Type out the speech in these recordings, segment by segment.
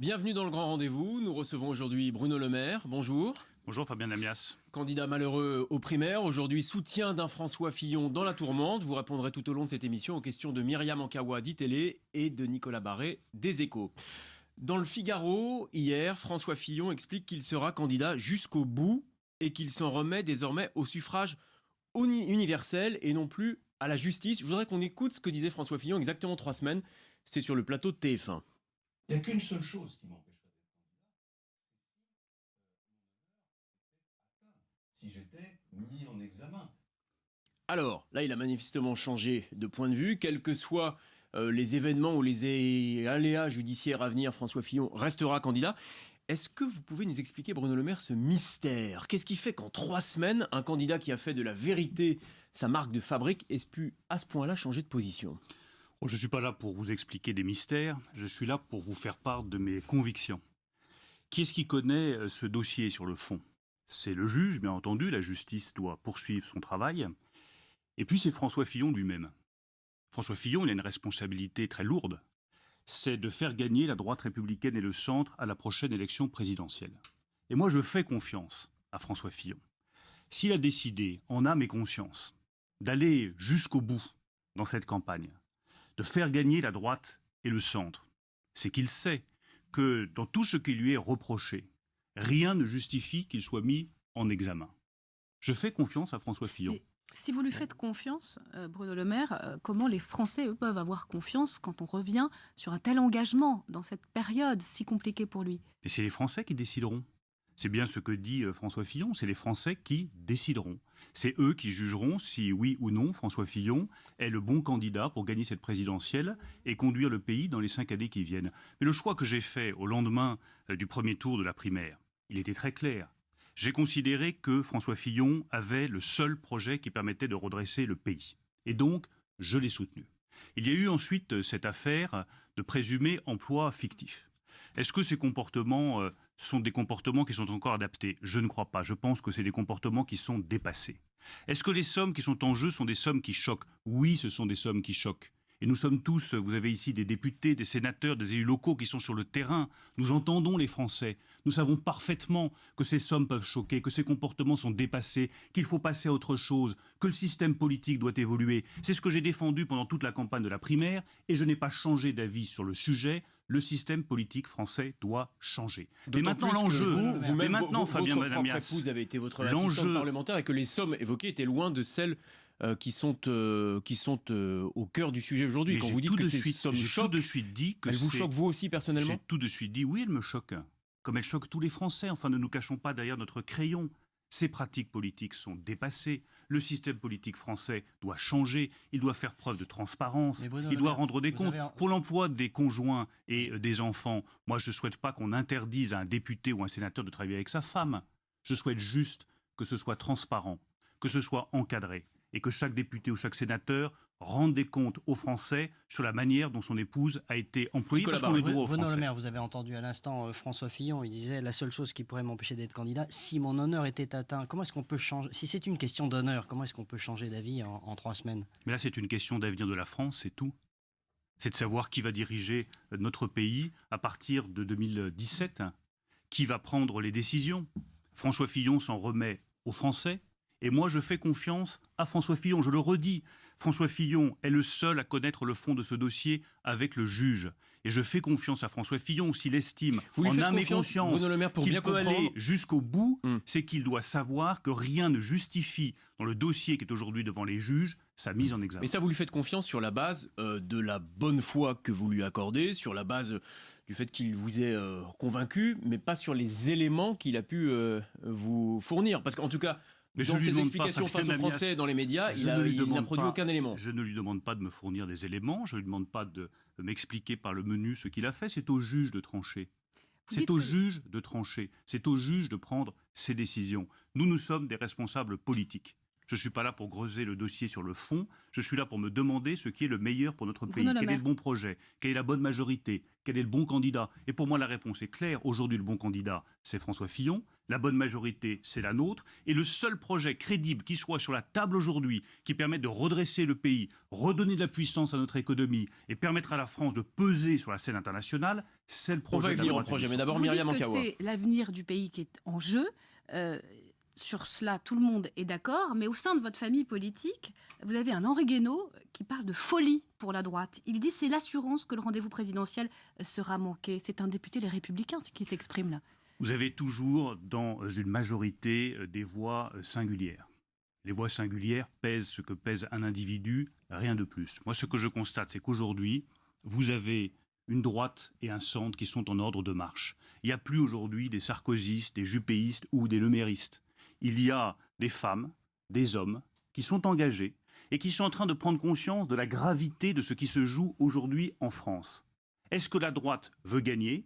Bienvenue dans le Grand Rendez-vous. Nous recevons aujourd'hui Bruno Le Maire. Bonjour. Bonjour Fabien Lamias. Candidat malheureux aux primaires, aujourd'hui soutien d'un François Fillon dans la tourmente. Vous répondrez tout au long de cette émission aux questions de Myriam Ankawa d'ITélé et de Nicolas Barré des Échos. Dans le Figaro, hier, François Fillon explique qu'il sera candidat jusqu'au bout et qu'il s'en remet désormais au suffrage universel et non plus à la justice. Je voudrais qu'on écoute ce que disait François Fillon exactement 3 semaines. C'est sur le plateau de TF1. Il n'y a qu'une seule chose qui m'empêcherait d'être candidat, si j'étais mis en examen. Alors, là, il a manifestement changé de point de vue. Quels que soient les événements ou les aléas judiciaires à venir, François Fillon restera candidat. Est-ce que vous pouvez nous expliquer, Bruno Le Maire, ce mystère? Qu'est-ce qui fait qu'en 3 semaines, un candidat qui a fait de la vérité sa marque de fabrique ait pu à ce point-là changer de position? Je ne suis pas là pour vous expliquer des mystères, je suis là pour vous faire part de mes convictions. Qui est-ce qui connaît ce dossier sur le fond? C'est le juge, bien entendu, la justice doit poursuivre son travail. Et puis c'est François Fillon lui-même. François Fillon, il a une responsabilité très lourde, c'est de faire gagner la droite républicaine et le centre à la prochaine élection présidentielle. Et moi, je fais confiance à François Fillon. S'il a décidé, en âme et conscience, d'aller jusqu'au bout dans cette campagne, de faire gagner la droite et le centre, c'est qu'il sait que dans tout ce qui lui est reproché, rien ne justifie qu'il soit mis en examen. Je fais confiance à François Fillon. Mais si vous lui faites confiance, Bruno Le Maire, comment les Français, eux, peuvent avoir confiance quand on revient sur un tel engagement dans cette période si compliquée pour lui? Et c'est les Français qui décideront. C'est bien ce que dit François Fillon, c'est les Français qui décideront. C'est eux qui jugeront si oui ou non François Fillon est le bon candidat pour gagner cette présidentielle et conduire le pays dans les 5 années qui viennent. Mais le choix que j'ai fait au lendemain du premier tour de la primaire, il était très clair. J'ai considéré que François Fillon avait le seul projet qui permettait de redresser le pays. Et donc, je l'ai soutenu. Il y a eu ensuite cette affaire de présumé emploi fictif. Est-ce que ces comportements sont des comportements qui sont encore adaptés? Je ne crois pas. Je pense que c'est des comportements qui sont dépassés. Est-ce que les sommes qui sont en jeu sont des sommes qui choquent? Oui, ce sont des sommes qui choquent. Et nous sommes tous, vous avez ici des députés, des sénateurs, des élus locaux qui sont sur le terrain. Nous entendons les Français. Nous savons parfaitement que ces sommes peuvent choquer, que ces comportements sont dépassés, qu'il faut passer à autre chose, que le système politique doit évoluer. C'est ce que j'ai défendu pendant toute la campagne de la primaire et je n'ai pas changé d'avis sur le sujet. Le système politique français doit changer. Mais maintenant l'enjeu, Fabien votre propre épouse avait été votre assistante parlementaire et que les sommes évoquées étaient loin de celles qui sont au cœur du sujet aujourd'hui. Quand vous dites que ces sommes choquent, tout de suite dit que elles vous choquent vous aussi personnellement? J'ai tout de suite dit oui, elles me choquent. Comme elles choquent tous les Français. Enfin, ne nous cachons pas derrière notre crayon. Ces pratiques politiques sont dépassées. Le système politique français doit changer. Il doit faire preuve de transparence. Il doit rendre des comptes. Pour l'emploi des conjoints et des enfants, moi, je ne souhaite pas qu'on interdise à un député ou un sénateur de travailler avec sa femme. Je souhaite juste que ce soit transparent, que ce soit encadré et que chaque député ou chaque sénateur rende des comptes aux Français sur la manière dont son épouse a été employée. Bruno Le Maire, vous avez entendu à l'instant François Fillon, il disait la seule chose qui pourrait m'empêcher d'être candidat, si mon honneur était atteint. Comment est-ce qu'on peut changer? Si c'est une question d'honneur, comment est-ce qu'on peut changer d'avis en 3 semaines? Mais là, c'est une question d'avenir de la France, c'est tout. C'est de savoir qui va diriger notre pays à partir de 2017, qui va prendre les décisions. François Fillon s'en remet aux Français. Et moi, je fais confiance à François Fillon. Je le redis, François Fillon est le seul à connaître le fond de ce dossier avec le juge. Et je fais confiance à François Fillon s'il estime, en âme et conscience, qu'il peut aller jusqu'au bout, c'est qu'il doit savoir que rien ne justifie, dans le dossier qui est aujourd'hui devant les juges, sa mise en examen. Mais ça, vous lui faites confiance sur la base de la bonne foi que vous lui accordez, sur la base du fait qu'il vous ait convaincu, mais pas sur les éléments qu'il a pu vous fournir. Parce qu'en tout cas, dans ses explications face aux Français dans les médias, il n'a produit aucun élément. Je ne lui demande pas de me fournir des éléments, je ne lui demande pas de m'expliquer par le menu ce qu'il a fait, c'est au juge de trancher. C'est au juge de trancher, c'est au juge de prendre ses décisions. Nous sommes des responsables politiques. Je ne suis pas là pour creuser le dossier sur le fond. Je suis là pour me demander ce qui est le meilleur pour notre pays. Bruno Le Quel est Maire. le bon projet? Quelle est la bonne majorité? Quel est le bon candidat? Et pour moi, la réponse est claire. Aujourd'hui, le bon candidat, c'est François Fillon. La bonne majorité, c'est la nôtre. Et le seul projet crédible qui soit sur la table aujourd'hui, qui permette de redresser le pays, redonner de la puissance à notre économie et permettre à la France de peser sur la scène internationale, c'est le On va projet y de la venir au droite projet, mais émission. d'abord Vous Myriam dites que Ankawa. c'est l'avenir du pays qui est en jeu. Sur cela, tout le monde est d'accord, mais au sein de votre famille politique, vous avez un Henri Guénaud qui parle de folie pour la droite. Il dit c'est l'assurance que le rendez-vous présidentiel sera manqué. C'est un député Les Républicains qui s'exprime là. Vous avez toujours dans une majorité des voix singulières. Les voix singulières pèsent ce que pèse un individu, rien de plus. Moi, ce que je constate, c'est qu'aujourd'hui, vous avez une droite et un centre qui sont en ordre de marche. Il n'y a plus aujourd'hui des sarkozystes, des juppéistes ou des leméristes. Il y a des femmes, des hommes qui sont engagés et qui sont en train de prendre conscience de la gravité de ce qui se joue aujourd'hui en France. Est-ce que la droite veut gagner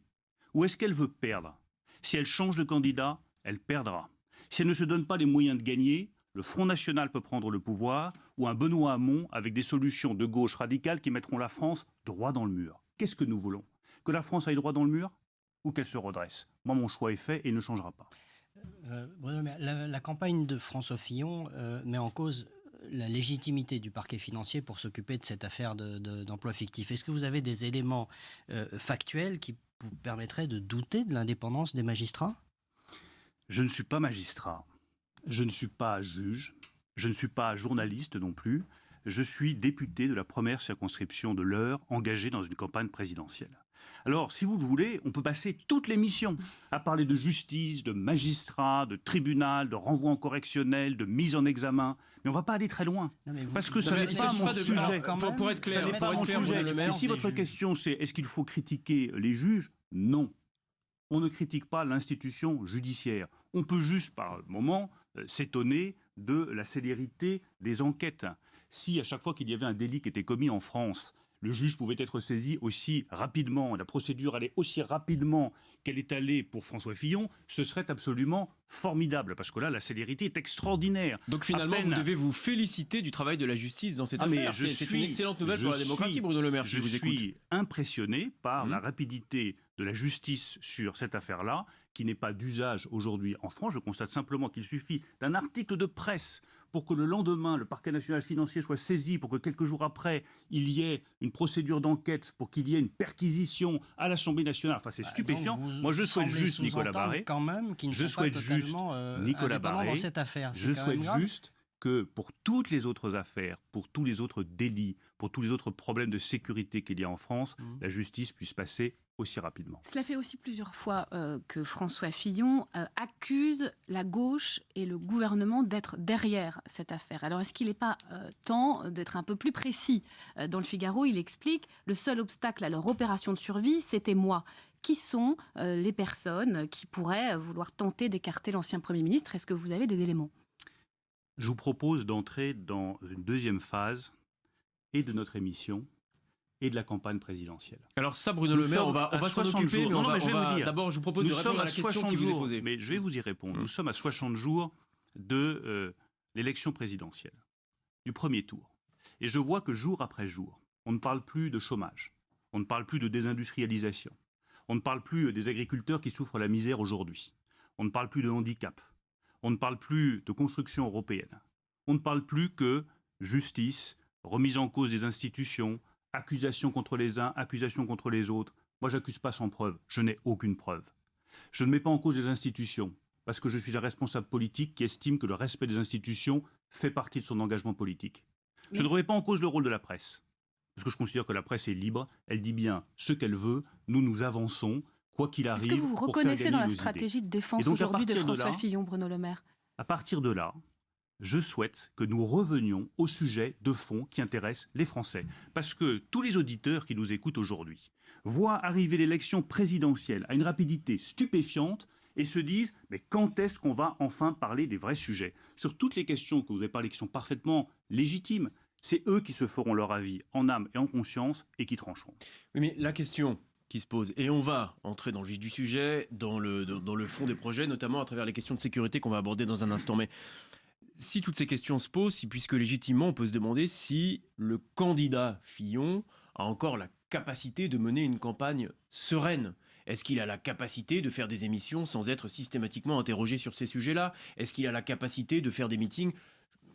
ou est-ce qu'elle veut perdre? Si elle change de candidat, elle perdra. Si elle ne se donne pas les moyens de gagner, le Front National peut prendre le pouvoir ou un Benoît Hamon avec des solutions de gauche radicales qui mettront la France droit dans le mur. Qu'est-ce que nous voulons? Que la France aille droit dans le mur ou qu'elle se redresse? Moi, mon choix est fait et il ne changera pas. Bruno Le Maire, la campagne de François Fillon met en cause la légitimité du parquet financier pour s'occuper de cette affaire d'emploi fictif. Est-ce que vous avez des éléments factuels qui vous permettraient de douter de l'indépendance des magistrats? Je ne suis pas magistrat, je ne suis pas juge, je ne suis pas journaliste non plus. Je suis député de la première circonscription de l'Eure, engagé dans une campagne présidentielle. Alors, si vous le voulez, on peut passer toute l'émission à parler de justice, de magistrat, de tribunal, de renvoi en correctionnel, de mise en examen, mais on ne va pas aller très loin. Non, mais vous- Parce que Non, ça mais n'est il pas s'agit mon pas de- sujet. alors, quand pour même, être clair, Ça n'est mettre pas en mon cause sujet. le Et maire si des votre juges. question c'est est-ce qu'il faut critiquer les juges? Non. On ne critique pas l'institution judiciaire. On peut juste par moment s'étonner de la célérité des enquêtes. Si à chaque fois qu'il y avait un délit qui était commis en France, le juge pouvait être saisi aussi rapidement, la procédure allait aussi rapidement qu'elle est allée pour François Fillon, ce serait absolument formidable, parce que là, la célérité est extraordinaire. Donc finalement, À peine- vous devez vous féliciter du travail de la justice dans cette Ah, mais affaire. je C'est une suis- excellente nouvelle je pour la démocratie, suis- Bruno Le Maire, si Je je vous écoute. suis impressionné par Mhm. la rapidité de la justice sur cette affaire-là, qui n'est pas d'usage aujourd'hui en France. Je constate simplement qu'il suffit d'un article de presse pour que le lendemain, le parquet national financier soit saisi, pour que quelques jours après, il y ait une procédure d'enquête, pour qu'il y ait une perquisition à l'Assemblée nationale. Enfin, c'est Bah, stupéfiant. donc vous Moi, je souhaite semblez juste Nicolas sous-entendre Barré. quand même qu'ils ne Je sont pas souhaite juste totalement Nicolas indépendants Barré. dans cette affaire. Je C'est quand même souhaite grave. juste que pour toutes les autres affaires, pour tous les autres délits, pour tous les autres problèmes de sécurité qu'il y a en France, Mhm. la justice puisse passer aussi rapidement. Cela fait aussi plusieurs fois que François Fillon accuse la gauche et le gouvernement d'être derrière cette affaire. Alors est-ce qu'il n'est pas temps d'être un peu plus précis? Dans le Figaro, il explique « Le seul obstacle à leur opération de survie, c'était moi ». Qui sont les personnes qui pourraient vouloir tenter d'écarter l'ancien Premier ministre? Est-ce que vous avez des éléments? Je vous propose d'entrer dans une deuxième phase et de notre émission et de la campagne présidentielle. Alors ça, Bruno Nous Le Maire, on sommes va à s'en 60 occuper, jours. mais Non, on non, va, mais je vais on va- vous dire. d'abord, je vous propose Nous de sommes répondre à à la question 60 qui vous est jours, posée. mais je vais vous y répondre. Nous sommes à 60 jours de l'élection présidentielle, du premier tour. Et je vois que jour après jour, on ne parle plus de chômage, on ne parle plus de désindustrialisation, on ne parle plus des agriculteurs qui souffrent la misère aujourd'hui, on ne parle plus de handicap, on ne parle plus de construction européenne, on ne parle plus que justice, remise en cause des institutions, accusations contre les uns, accusations contre les autres. Moi, j'accuse pas sans preuve, je n'ai aucune preuve. Je ne mets pas en cause les institutions, parce que je suis un responsable politique qui estime que le respect des institutions fait partie de son engagement politique. Je Mais- ne remets pas en cause le rôle de la presse, parce que je considère que la presse est libre, elle dit bien ce qu'elle veut, nous avançons, quoi qu'il arrive. Est-ce que vous vous pour faire reconnaissez gagner dans la nos idées. stratégie de défense Et donc, à aujourd'hui de partir de François là- Fillon, Bruno Le Maire? À partir de là, je souhaite que nous revenions au sujet de fond qui intéresse les Français. Parce que tous les auditeurs qui nous écoutent aujourd'hui voient arriver l'élection présidentielle à une rapidité stupéfiante et se disent « mais quand est-ce qu'on va enfin parler des vrais sujets ?» Sur toutes les questions que vous avez parlé qui sont parfaitement légitimes, c'est eux qui se feront leur avis en âme et en conscience et qui trancheront. Oui, mais la question qui se pose, et on va entrer dans le vif du sujet, dans le fond des projets, notamment à travers les questions de sécurité qu'on va aborder dans un instant, mais si toutes ces questions se posent, puisque légitimement on peut se demander si le candidat Fillon a encore la capacité de mener une campagne sereine. Est-ce qu'il a la capacité de faire des émissions sans être systématiquement interrogé sur ces sujets-là? Est-ce qu'il a la capacité de faire des meetings?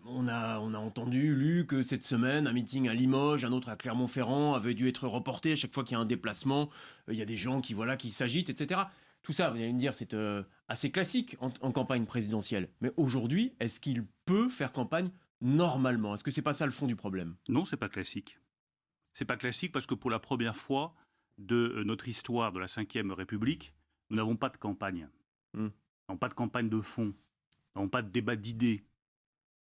On a entendu, lu que cette semaine, un meeting à Limoges, un autre à Clermont-Ferrand avait dû être reporté. À chaque fois qu'il y a un déplacement, il y a des gens qui s'agitent, etc. Tout ça, vous allez me dire, c'est assez classique en campagne présidentielle. Mais aujourd'hui, est-ce qu'il peut faire campagne normalement? Est-ce que c'est pas ça le fond du problème? Non, c'est pas classique. C'est pas classique parce que pour la première fois de notre histoire de la Ve République, nous n'avons pas de campagne. Nous n'avons pas de campagne de fond. Nous n'avons pas de débat d'idées.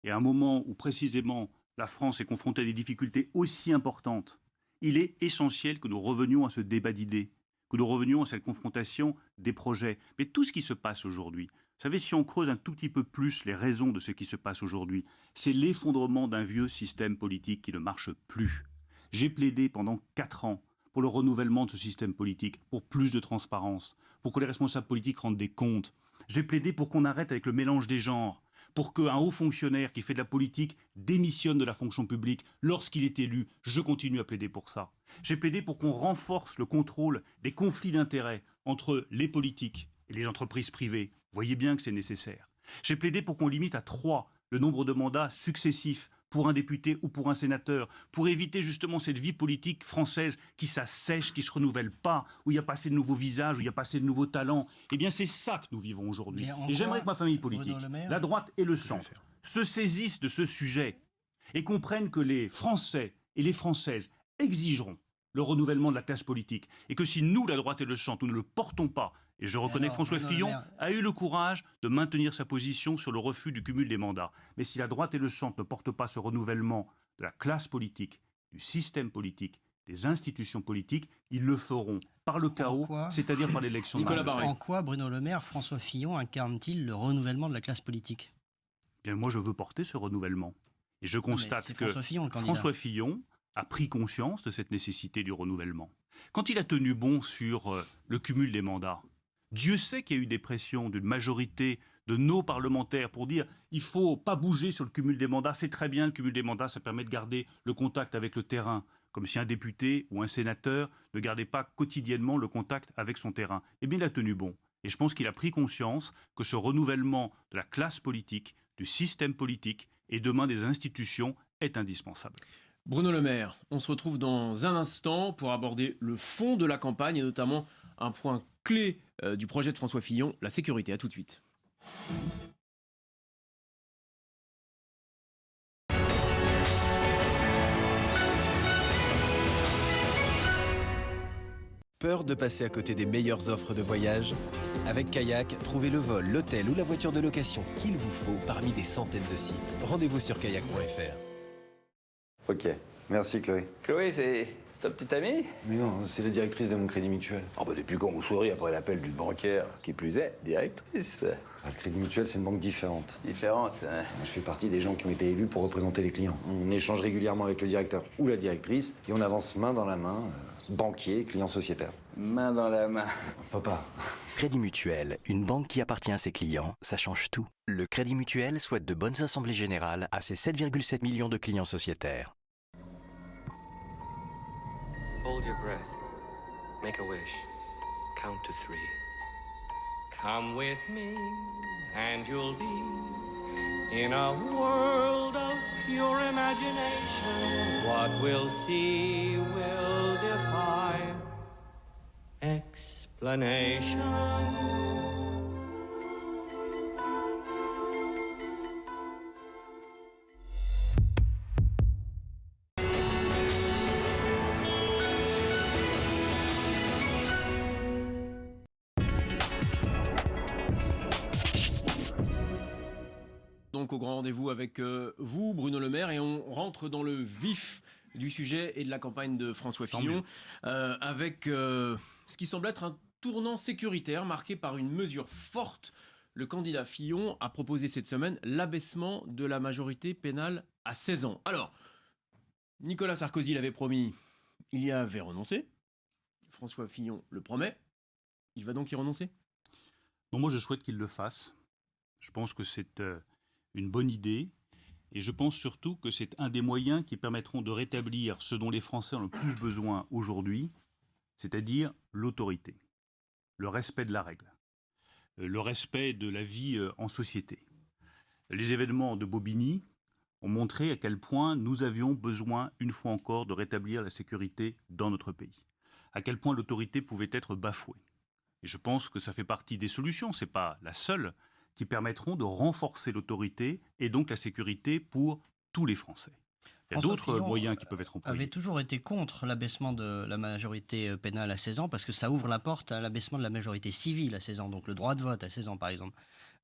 Et à un moment où précisément la France est confrontée à des difficultés aussi importantes, il est essentiel que nous revenions à ce débat d'idées, que nous revenions à cette confrontation des projets. Mais tout ce qui se passe aujourd'hui, vous savez, si on creuse un tout petit peu plus les raisons de ce qui se passe aujourd'hui, c'est l'effondrement d'un vieux système politique qui ne marche plus. J'ai plaidé pendant 4 ans pour le renouvellement de ce système politique, pour plus de transparence, pour que les responsables politiques rendent des comptes. J'ai plaidé pour qu'on arrête avec le mélange des genres, pour qu'un haut fonctionnaire qui fait de la politique démissionne de la fonction publique lorsqu'il est élu. Je continue à plaider pour ça. J'ai plaidé pour qu'on renforce le contrôle des conflits d'intérêts entre les politiques et les entreprises privées. Vous voyez bien que c'est nécessaire. J'ai plaidé pour qu'on limite à 3 le nombre de mandats successifs pour un député ou pour un sénateur, pour éviter justement cette vie politique française qui s'assèche, qui ne se renouvelle pas, où il n'y a pas assez de nouveaux visages, où il n'y a pas assez de nouveaux talents. Eh bien, c'est ça que nous vivons aujourd'hui. Et j'aimerais que ma famille politique, la droite et le centre, se saisissent de ce sujet et comprennent que les Français et les Françaises exigeront le renouvellement de la classe politique. Et que si nous, la droite et le centre, nous ne le portons pas, et je reconnais que François Fillon a eu le courage de maintenir sa position sur le refus du cumul des mandats. Mais si la droite et le centre ne portent pas ce renouvellement de la classe politique, du système politique, des institutions politiques, ils le feront par le chaos, c'est-à-dire par l'élection de Nicolas Barré. En quoi Bruno Le Maire, François Fillon incarne-t-il le renouvellement de la classe politique? Bien, moi, je veux porter ce renouvellement. Et je constate que François Fillon a pris conscience de cette nécessité du renouvellement. Quand il a tenu bon sur le cumul des mandats, Dieu sait qu'il y a eu des pressions d'une majorité de nos parlementaires pour dire il ne faut pas bouger sur le cumul des mandats. C'est très bien le cumul des mandats, ça permet de garder le contact avec le terrain, comme si un député ou un sénateur ne gardait pas quotidiennement le contact avec son terrain. Eh bien, il a tenu bon. Et je pense qu'il a pris conscience que ce renouvellement de la classe politique, du système politique et demain des institutions est indispensable. Bruno Le Maire, on se retrouve dans un instant pour aborder le fond de la campagne et notamment un point clé du projet de François Fillon, la sécurité. À tout de suite. Peur de passer à côté des meilleures offres de voyage? Avec Kayak, trouvez le vol, l'hôtel ou la voiture de location qu'il vous faut parmi des centaines de sites. Rendez-vous sur kayak.fr. Ok, merci Chloé. Chloé, c'est ta petite amie? Mais non, c'est la directrice de mon crédit mutuel. Oh bah depuis quand vous souriez après l'appel d'une banquière, qui plus est, directrice. Le crédit mutuel, c'est une banque différente. Différente, hein. Je fais partie des gens qui ont été élus pour représenter les clients. On échange régulièrement avec le directeur ou la directrice et on avance main dans la main, banquier, client sociétaire. Main dans la main. Papa. Crédit Mutuel, une banque qui appartient à ses clients, ça change tout. Le Crédit Mutuel souhaite de bonnes assemblées générales à ses 7,7 millions de clients sociétaires. Hold your breath. Make a wish. Count to 3. Come with me and you'll be in a world of pure imagination. What we'll see will defy explanation. Donc au grand rendez-vous avec vous, Bruno Le Maire, et on rentre dans le vif du sujet et de la campagne de François Fillon, avec ce qui semble être un tournant sécuritaire marqué par une mesure forte. Le candidat Fillon a proposé cette semaine l'abaissement de la majorité pénale à 16 ans. Alors, Nicolas Sarkozy l'avait promis, il y avait renoncé. François Fillon le promet. Il va donc y renoncer ? Non, moi je souhaite qu'il le fasse. Je pense que c'est une bonne idée. Et je pense surtout que c'est un des moyens qui permettront de rétablir ce dont les Français ont le plus besoin aujourd'hui, c'est-à-dire l'autorité, le respect de la règle, le respect de la vie en société. Les événements de Bobigny ont montré à quel point nous avions besoin, une fois encore, de rétablir la sécurité dans notre pays, à quel point l'autorité pouvait être bafouée. Et je pense que ça fait partie des solutions, ce n'est pas la seule, qui permettront de renforcer l'autorité et donc la sécurité pour tous les Français. Il y a François d'autres Fillon moyens qui peuvent être employés. avait toujours été contre l'abaissement de la majorité pénale à 16 ans parce que ça ouvre la porte à l'abaissement de la majorité civile à 16 ans, donc le droit de vote à 16 ans par exemple.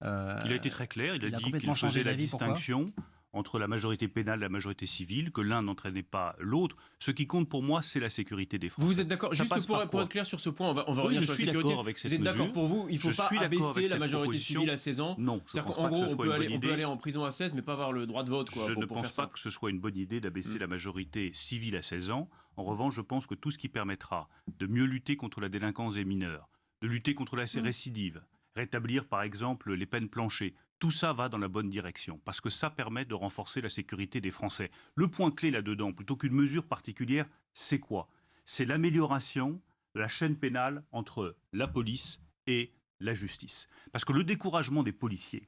Il a été très clair, il a dit complètement qu'il changé faisait la d'avis, pourquoi distinction entre la majorité pénale et la majorité civile, que l'un n'entraînait pas l'autre. Ce qui compte pour moi, c'est la sécurité des Français. Vous êtes d'accord? Ça Juste passe pour par quoi être clair sur ce point, on va Oui, revenir je sur la suis sécurité. d'accord avec cette Vous êtes d'accord mesure. pour vous? Il ne faut Je pas suis d'accord abaisser avec la cette majorité proposition. civile à 16 ans? Non, je C'est-à-dire pense qu'en pas que gros, ce on soit peut, une bonne aller, on peut idée. aller en prison à 16, mais pas avoir le droit de vote. Quoi, Je pour ne faire pense pas ça. que ce soit une bonne idée d'abaisser la majorité civile à 16 ans. En revanche, je pense que tout ce qui permettra de mieux lutter contre la délinquance des mineurs, de lutter contre la récidive, rétablir par exemple les peines planchées, tout ça va dans la bonne direction, parce que ça permet de renforcer la sécurité des Français. Le point clé là-dedans, plutôt qu'une mesure particulière, c'est quoi? C'est l'amélioration de la chaîne pénale entre la police et la justice. Parce que le découragement des policiers,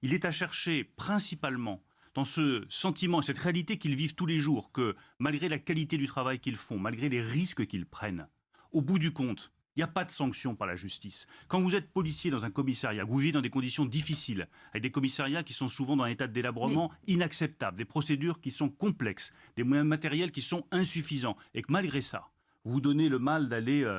il est à chercher principalement dans ce sentiment, cette réalité qu'ils vivent tous les jours, que malgré la qualité du travail qu'ils font, malgré les risques qu'ils prennent, au bout du compte, il n'y a pas de sanction par la justice. Quand vous êtes policier dans un commissariat, vous vivez dans des conditions difficiles, avec des commissariats qui sont souvent dans un état de délabrement inacceptable, des procédures qui sont complexes, des moyens matériels qui sont insuffisants, et que malgré ça, vous vous donnez le mal d'aller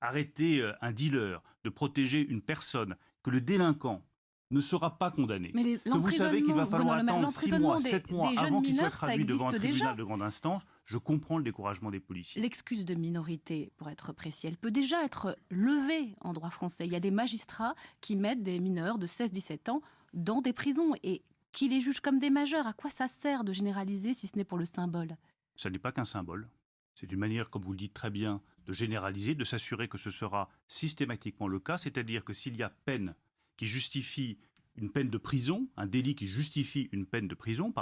arrêter un dealer, de protéger une personne, que le délinquant ne sera pas condamné, que vous savez qu'il va falloir attendre 6 mois, 7 mois avant qu'il soit traduit devant un tribunal de grande instance, je comprends le découragement des policiers. L'excuse de minorité, pour être précis, elle peut déjà être levée en droit français. Il y a des magistrats qui mettent des mineurs de 16-17 ans dans des prisons et qui les jugent comme des majeurs. À quoi ça sert de généraliser si ce n'est pour le symbole? Ça n'est pas qu'un symbole. C'est une manière, comme vous le dites très bien, de généraliser, de s'assurer que ce sera systématiquement le cas, c'est-à-dire que s'il y a peine qui justifie une peine de prison, un délit qui justifie une peine de prison,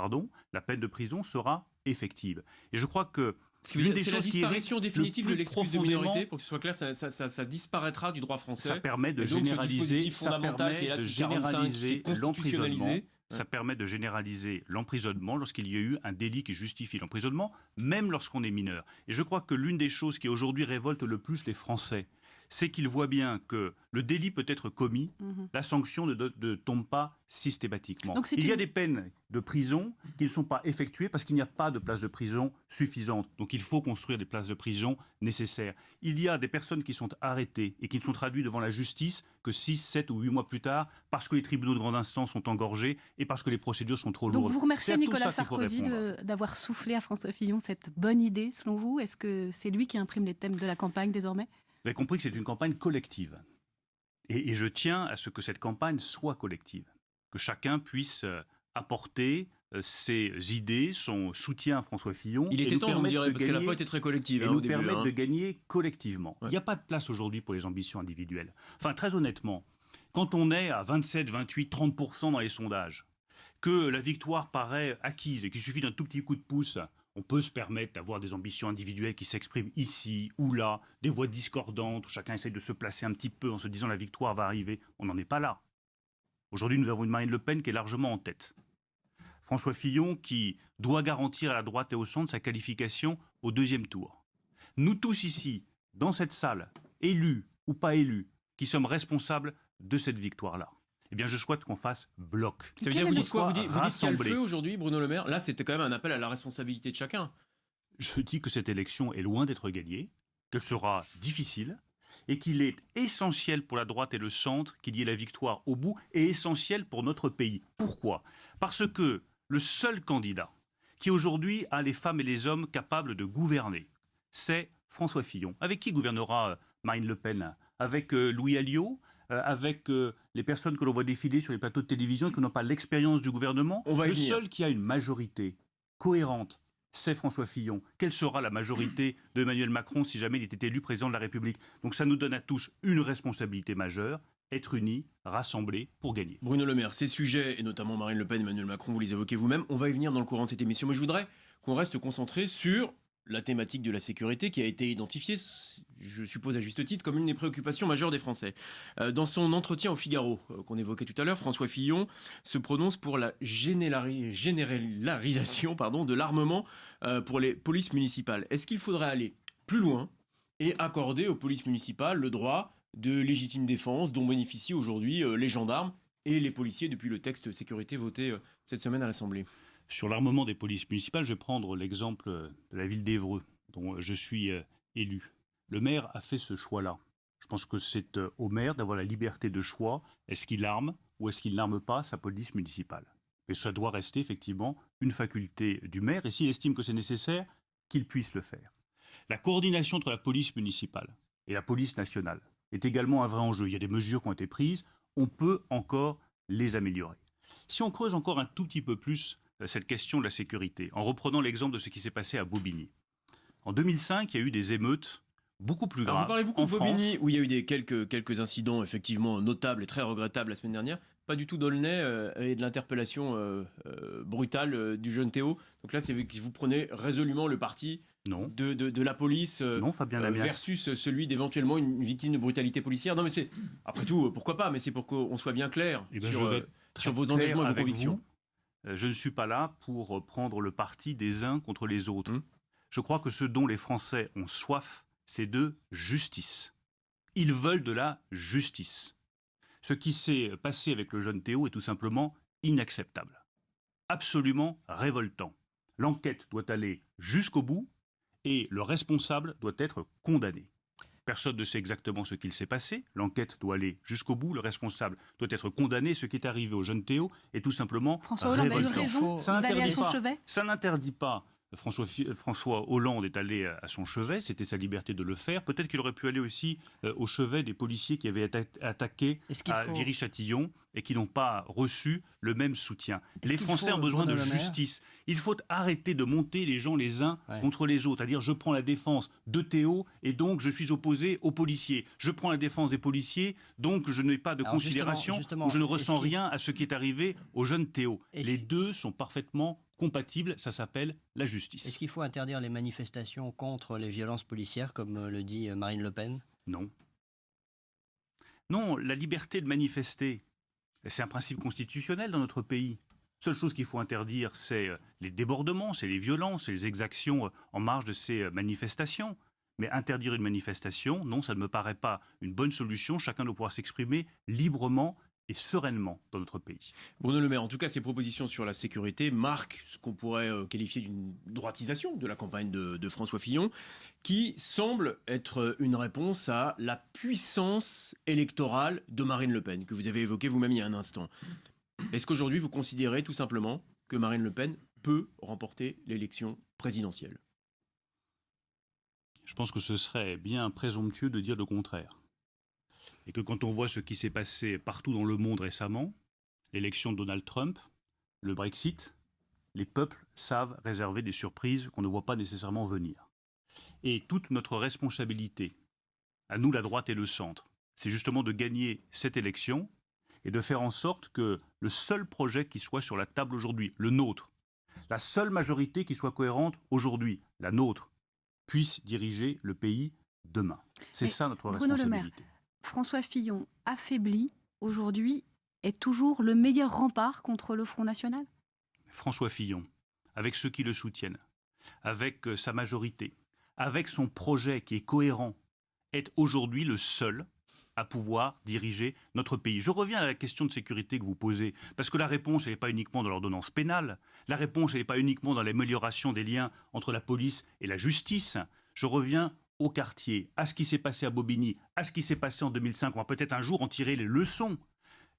la peine de prison sera effective. Et je crois que c'est la disparition définitive de l'excuse de minorité, pour que ce soit clair, ça disparaîtra du droit français. Ça permet de généraliser l'emprisonnement. Ça permet de généraliser l'emprisonnement lorsqu'il y a eu un délit qui justifie l'emprisonnement, même lorsqu'on est mineur. Et je crois que l'une des choses qui aujourd'hui révolte le plus les Français, c'est qu'ils voient bien que le délit peut être commis, la sanction ne tombe pas systématiquement. Il y a des peines de prison qui ne sont pas effectuées parce qu'il n'y a pas de places de prison suffisantes. Donc il faut construire des places de prison nécessaires. Il y a des personnes qui sont arrêtées et qui ne sont traduites devant la justice que 6, 7 ou 8 mois plus tard parce que les tribunaux de grande instance sont engorgés et parce que les procédures sont trop lourdes. Donc vous remerciez Nicolas Sarkozy d'avoir soufflé à François Fillon cette bonne idée, selon vous? Est-ce que c'est lui qui imprime les thèmes de la campagne désormais? Vous avez compris que c'est une campagne collective. Et je tiens à ce que cette campagne soit collective. Que chacun puisse apporter ses idées, son soutien à François Fillon. Il était temps, vous me direz, parce qu'elle n'a pas été très collective et au nous début. Permettre de gagner collectivement. Ouais. Il n'y a pas de place aujourd'hui pour les ambitions individuelles. Enfin, très honnêtement, quand on est à 27, 28, 30% dans les sondages, que la victoire paraît acquise et qu'il suffit d'un tout petit coup de pouce, on peut se permettre d'avoir des ambitions individuelles qui s'expriment ici ou là, des voix discordantes, où chacun essaie de se placer un petit peu en se disant la victoire va arriver. On n'en est pas là. Aujourd'hui, nous avons une Marine Le Pen qui est largement en tête. François Fillon qui doit garantir à la droite et au centre sa qualification au deuxième tour. Nous tous ici, dans cette salle, élus ou pas élus, qui sommes responsables de cette victoire-là. Eh bien, je souhaite qu'on fasse bloc. Ça veut dire, vous dites quoi? Vous dites qu'il y a le feu aujourd'hui, Bruno Le Maire? Là, c'était quand même un appel à la responsabilité de chacun. Je dis que cette élection est loin d'être gagnée, qu'elle sera difficile, et qu'il est essentiel pour la droite et le centre qu'il y ait la victoire au bout, et essentiel pour notre pays. Pourquoi? Parce que le seul candidat qui aujourd'hui a les femmes et les hommes capables de gouverner, c'est François Fillon. Avec qui gouvernera Marine Le Pen? Avec Louis Alliot? Avec les personnes que l'on voit défiler sur les plateaux de télévision et qui n'ont pas l'expérience du gouvernement. Le seul qui a une majorité cohérente, c'est François Fillon. Quelle sera la majorité d'Emmanuel Macron si jamais il était élu président de la République? Donc ça nous donne à tous une responsabilité majeure, être unis, rassemblés pour gagner. Bruno Le Maire, ces sujets, et notamment Marine Le Pen, Emmanuel Macron, vous les évoquez vous-même, on va y venir dans le courant de cette émission, mais je voudrais qu'on reste concentré sur la thématique de la sécurité qui a été identifiée, je suppose à juste titre, comme une des préoccupations majeures des Français. Dans son entretien au Figaro, qu'on évoquait tout à l'heure, François Fillon se prononce pour la généralisation de l'armement pour les polices municipales. Est-ce qu'il faudrait aller plus loin et accorder aux polices municipales le droit de légitime défense dont bénéficient aujourd'hui les gendarmes et les policiers depuis le texte sécurité voté cette semaine à l'Assemblée? Sur l'armement des polices municipales, je vais prendre l'exemple de la ville d'Évreux, dont je suis élu. Le maire a fait ce choix-là. Je pense que c'est au maire d'avoir la liberté de choix. Est-ce qu'il arme ou est-ce qu'il n'arme pas sa police municipale? Mais ça doit rester effectivement une faculté du maire, et s'il estime que c'est nécessaire, qu'il puisse le faire. La coordination entre la police municipale et la police nationale est également un vrai enjeu. Il y a des mesures qui ont été prises, on peut encore les améliorer. Si on creuse encore un tout petit peu plus cette question de la sécurité, en reprenant l'exemple de ce qui s'est passé à Bobigny. En 2005, il y a eu des émeutes beaucoup plus graves. Alors vous parlez beaucoup en de Bobigny, France. où il y a eu quelques incidents effectivement notables et très regrettables la semaine dernière. Pas du tout d'Aulnay et de l'interpellation brutale du jeune Théo. Donc là, c'est que vous prenez résolument le parti de la police non, Fabien Lamias. versus celui d'éventuellement une victime de brutalité policière. Non mais c'est, après tout, pourquoi pas, mais c'est pour qu'on soit bien clair sur vos engagements et vos convictions. Je ne suis pas là pour prendre le parti des uns contre les autres. Je crois que ce dont les Français ont soif, c'est de justice. Ils veulent de la justice. Ce qui s'est passé avec le jeune Théo est tout simplement inacceptable. Absolument révoltant. L'enquête doit aller jusqu'au bout et le responsable doit être condamné. Personne ne sait exactement ce qu'il s'est passé. L'enquête doit aller jusqu'au bout. Le responsable doit être condamné. Ce qui est arrivé au jeune Théo est tout simplement François Hollande a eu révoltant. raison d'aller à son chevet. Ça n'interdit pas. François Hollande est allé à son chevet, c'était sa liberté de le faire. Peut-être qu'il aurait pu aller aussi au chevet des policiers qui avaient attaqué à Viry-Châtillon et qui n'ont pas reçu le même soutien. Les Français ont besoin de justice. Il faut arrêter de monter les gens les uns contre les autres. C'est-à-dire, je prends la défense de Théo et donc je suis opposé aux policiers. Je prends la défense des policiers, donc je n'ai pas de considération ou je ne ressens rien à ce qui est arrivé au jeune Théo. Les deux sont parfaitement compatible, ça s'appelle la justice. Est-ce qu'il faut interdire les manifestations contre les violences policières, comme le dit Marine Le Pen? Non. Non, la liberté de manifester, c'est un principe constitutionnel dans notre pays. Seule chose qu'il faut interdire, c'est les débordements, c'est les violences, c'est les exactions en marge de ces manifestations. Mais interdire une manifestation, non, ça ne me paraît pas une bonne solution. Chacun doit pouvoir s'exprimer librement et sereinement dans notre pays. Bruno Le Maire, en tout cas, ces propositions sur la sécurité marquent ce qu'on pourrait qualifier d'une droitisation de la campagne de François Fillon, qui semble être une réponse à la puissance électorale de Marine Le Pen, que vous avez évoquée vous-même il y a un instant. Est-ce qu'aujourd'hui, vous considérez tout simplement que Marine Le Pen peut remporter l'élection présidentielle? Je pense que ce serait bien présomptueux de dire le contraire. Et que quand on voit ce qui s'est passé partout dans le monde récemment, l'élection de Donald Trump, le Brexit, les peuples savent réserver des surprises qu'on ne voit pas nécessairement venir. Et toute notre responsabilité, à nous la droite et le centre, c'est justement de gagner cette élection et de faire en sorte que le seul projet qui soit sur la table aujourd'hui, le nôtre, la seule majorité qui soit cohérente aujourd'hui, la nôtre, puisse diriger le pays demain. C'est ça notre responsabilité. François Fillon, affaibli aujourd'hui, est toujours le meilleur rempart contre le Front National? François Fillon, avec ceux qui le soutiennent, avec sa majorité, avec son projet qui est cohérent, est aujourd'hui le seul à pouvoir diriger notre pays. Je reviens à la question de sécurité que vous posez, parce que la réponse, elle n'est pas uniquement dans l'ordonnance pénale, la réponse, elle n'est pas uniquement dans l'amélioration des liens entre la police et la justice. Je reviens au quartier, à ce qui s'est passé à Bobigny, à ce qui s'est passé en 2005. On va peut-être un jour en tirer les leçons.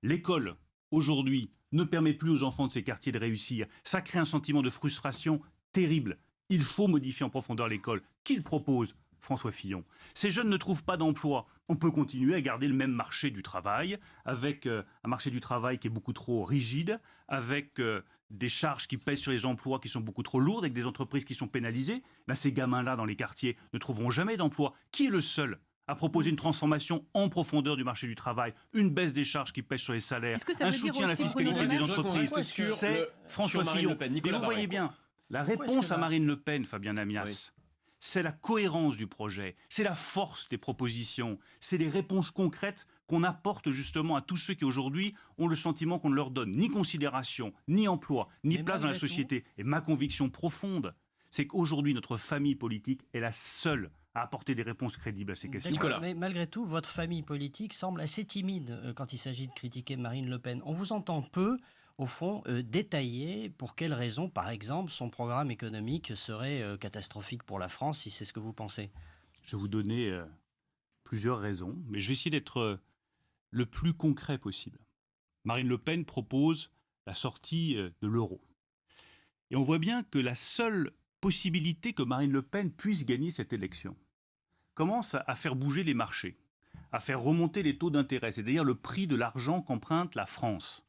L'école, aujourd'hui, ne permet plus aux enfants de ces quartiers de réussir. Ça crée un sentiment de frustration terrible. Il faut modifier en profondeur l'école. Qui le propose ? François Fillon. Ces jeunes ne trouvent pas d'emploi. On peut continuer à garder le même marché du travail, avec un marché du travail qui est beaucoup trop rigide, avec des charges qui pèsent sur les emplois qui sont beaucoup trop lourdes, avec des entreprises qui sont pénalisées. Ces gamins-là, dans les quartiers, ne trouveront jamais d'emploi. Qui est le seul à proposer une transformation en profondeur du marché du travail, une baisse des charges qui pèsent sur les salaires, Est-ce que ça un veut dire soutien à la aussi, fiscalité Bruno Le des Maire, entreprises. C'est François Marine Fillon. Le Pen, Et Nicolas vous Barré. voyez bien, la Pourquoi est-ce réponse que à là- Marine Le Pen, Fabien Amias, c'est la cohérence du projet, c'est la force des propositions, c'est les réponses concrètes qu'on apporte justement à tous ceux qui aujourd'hui ont le sentiment qu'on ne leur donne ni considération, ni emploi, ni Mais place dans la malgré société. Et ma conviction profonde, c'est qu'aujourd'hui notre famille politique est la seule à apporter des réponses crédibles à ces questions. D'accord, Nicolas. mais malgré tout, votre famille politique semble assez timide quand il s'agit de critiquer Marine Le Pen. On vous entend peu, au fond, détailler pour quelles raisons, par exemple, son programme économique serait catastrophique pour la France, si c'est ce que vous pensez. Je vais vous donner plusieurs raisons, mais je vais essayer d'être le plus concret possible. Marine Le Pen propose la sortie de l'euro. Et on voit bien que la seule possibilité que Marine Le Pen puisse gagner cette élection commence à faire bouger les marchés, à faire remonter les taux d'intérêt, c'est-à-dire le prix de l'argent qu'emprunte la France.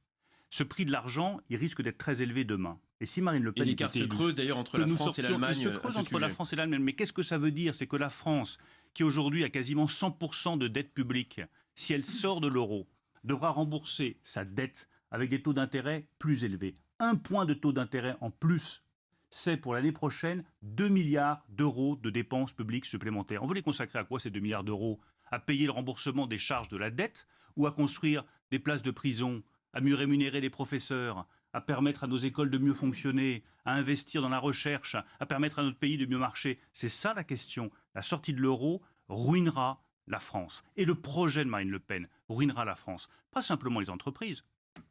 Ce prix de l'argent, il risque d'être très élevé demain. Et si Marine Le Et Pen l'écart était se élue, creuse d'ailleurs entre que la nous France et sortions- l'Allemagne. il se à creuse ce entre la sujet. France et l'Allemagne. Mais qu'est-ce que ça veut dire? C'est que la France, qui aujourd'hui a quasiment 100% de dette publique, si elle sort de l'euro, devra rembourser sa dette avec des taux d'intérêt plus élevés. 1 point de taux d'intérêt en plus, c'est pour l'année prochaine 2 milliards d'euros de dépenses publiques supplémentaires. On veut les consacrer à quoi ces 2 milliards d'euros? À payer le remboursement des charges de la dette ou à construire des places de prison, à mieux rémunérer les professeurs, à permettre à nos écoles de mieux fonctionner, à investir dans la recherche, à permettre à notre pays de mieux marcher? C'est ça la question. La sortie de l'euro ruinera la France. Et le projet de Marine Le Pen ruinera la France. Pas simplement les entreprises,